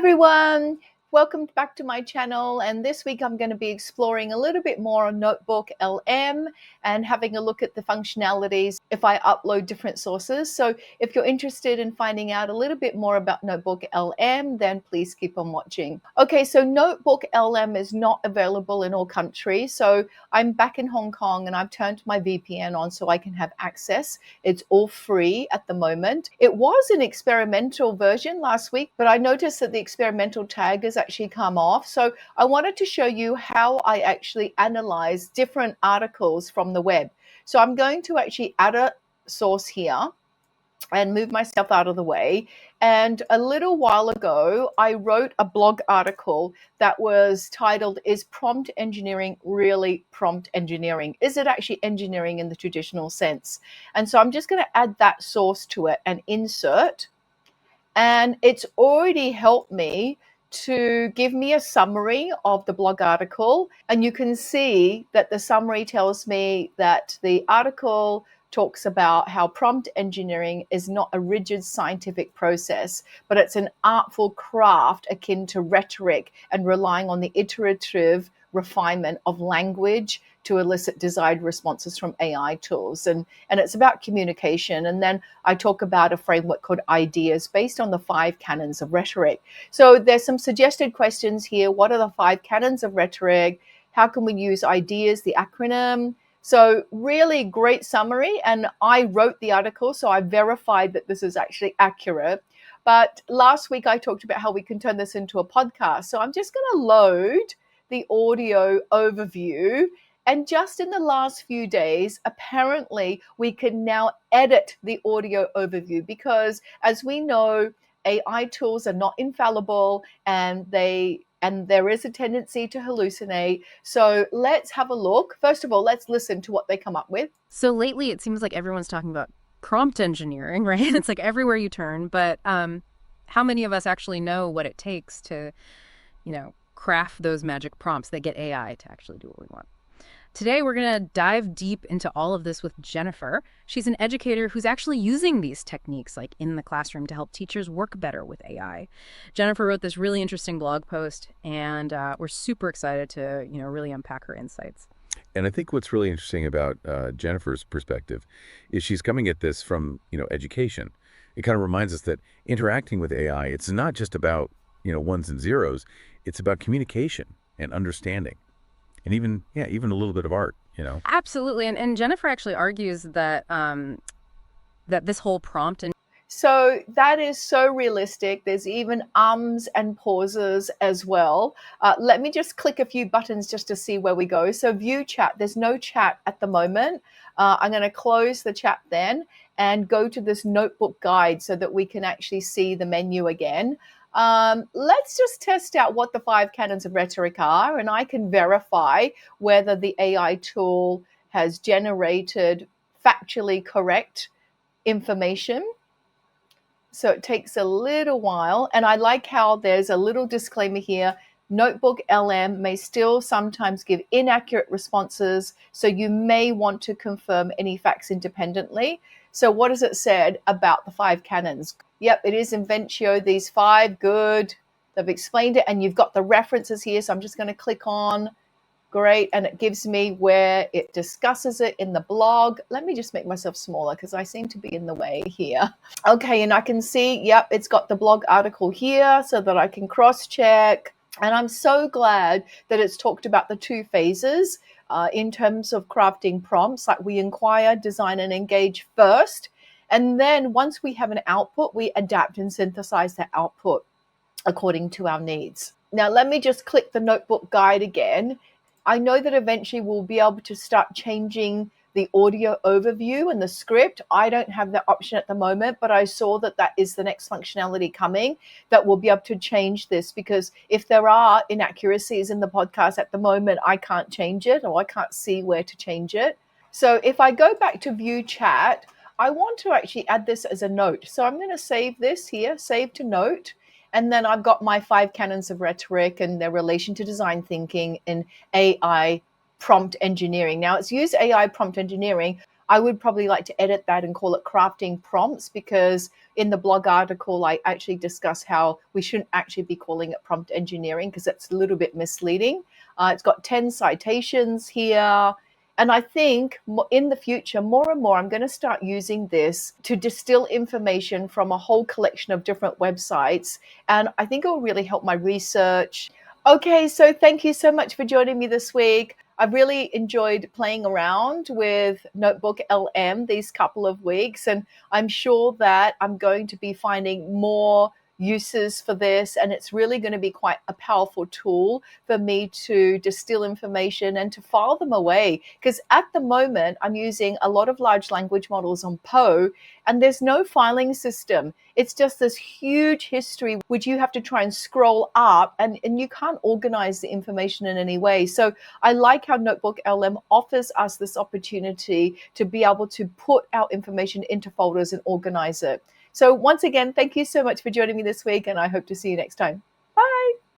Everyone, welcome back to my channel, and this week I'm going to be exploring a little bit more on Notebook LM and having a look at the functionalities if I upload different sources. So if you're interested in finding out a little bit more about Notebook LM, then please keep on watching. Okay, so Notebook LM is not available in all countries, so I'm back in Hong Kong and I've turned my VPN on so I can have access. It's all free at the moment. It was an experimental version last week, but I noticed that the experimental tag has actually come off. So I wanted to show you how I actually analyze different articles from the web. So I'm going to actually add a source here and move myself out of the way. And a little while ago, I wrote a blog article that was titled, "Is Prompt Engineering Really Prompt Engineering? Is it actually engineering in the traditional sense?" And so I'm just going to add that source to it and insert. And it's already helped me to give me a summary of the blog article. And you can see that the summary tells me that the article talks about how prompt engineering is not a rigid scientific process, but it's an artful craft akin to rhetoric and relying on the iterative refinement of language to elicit desired responses from AI tools. And it's about communication. And then I talk about a framework called ideas based on the 5 canons of rhetoric. So there's some suggested questions here. What are the 5 canons of rhetoric? How can we use ideas, the acronym? So really great summary. And I wrote the article, so I verified that this is actually accurate. But last week I talked about how we can turn this into a podcast. So I'm just going to load the audio overview. And just in the last few days, apparently we can now edit the audio overview because, as we know, AI tools are not infallible and there is a tendency to hallucinate. So let's have a look. First of all, let's listen to what they come up with. So lately, it seems like everyone's talking about prompt engineering, right? It's like everywhere you turn. But how many of us actually know what it takes to, craft those magic prompts that get AI to actually do what we want? Today, we're going to dive deep into all of this with Jennifer. She's an educator who's actually using these techniques like in the classroom to help teachers work better with AI. Jennifer wrote this really interesting blog post, and we're super excited to, really unpack her insights. And I think what's really interesting about Jennifer's perspective is she's coming at this from, education. It kind of reminds us that interacting with AI, it's not just about, ones and zeros. It's about communication and understanding. And even a little bit of art, Absolutely. And Jennifer actually argues that that this whole prompt and So that is so realistic. There's even ums and pauses as well. Let me just click a few buttons just to see where we go. So view chat. There's no chat at the moment. I'm going to close the chat then and go to this notebook guide so that we can actually see the menu again. Let's just test out what the 5 canons of rhetoric are, and I can verify whether the AI tool has generated factually correct information. So it takes a little while, and I like how there's a little disclaimer here. Notebook LM may still sometimes give inaccurate responses, so you may want to confirm any facts independently. So what has it said about the 5 canons? Yep, it is Inventio, these 5, good. They've explained it, and you've got the references here, so I'm just going to click on. Great, and it gives me where it discusses it in the blog. Let me just make myself smaller because I seem to be in the way here. Okay, and I can see, yep, it's got the blog article here so that I can cross-check. And I'm so glad that it's talked about the 2 phases in terms of crafting prompts, like we inquire, design, and engage first. And then once we have an output, we adapt and synthesize that output according to our needs. Now, let me just click the notebook guide again. I know that eventually we'll be able to start changing the audio overview and the script. I don't have that option at the moment, but I saw that that is the next functionality coming, that we'll be able to change this, because if there are inaccuracies in the podcast at the moment, I can't change it, or I can't see where to change it. So if I go back to view chat, I want to actually add this as a note. So I'm going to save this here, save to note. And then I've got my 5 canons of rhetoric and their relation to design thinking in AI prompt engineering. Now, it's used AI prompt engineering. I would probably like to edit that and call it crafting prompts, because in the blog article, I actually discuss how we shouldn't actually be calling it prompt engineering because it's a little bit misleading. It's got 10 citations here. And I think in the future, more and more, I'm going to start using this to distill information from a whole collection of different websites. And I think it will really help my research. Okay, so thank you so much for joining me this week. I've really enjoyed playing around with Notebook LM these couple of weeks, and I'm sure that I'm going to be finding more uses for this, and it's really going to be quite a powerful tool for me to distill information and to file them away, because at the moment I'm using a lot of large language models on Poe and there's no filing system. It's just this huge history which you have to try and scroll up, and you can't organize the information in any way. So I like how Notebook LM offers us this opportunity to be able to put our information into folders and organize it. So once again, thank you so much for joining me this week, and I hope to see you next time.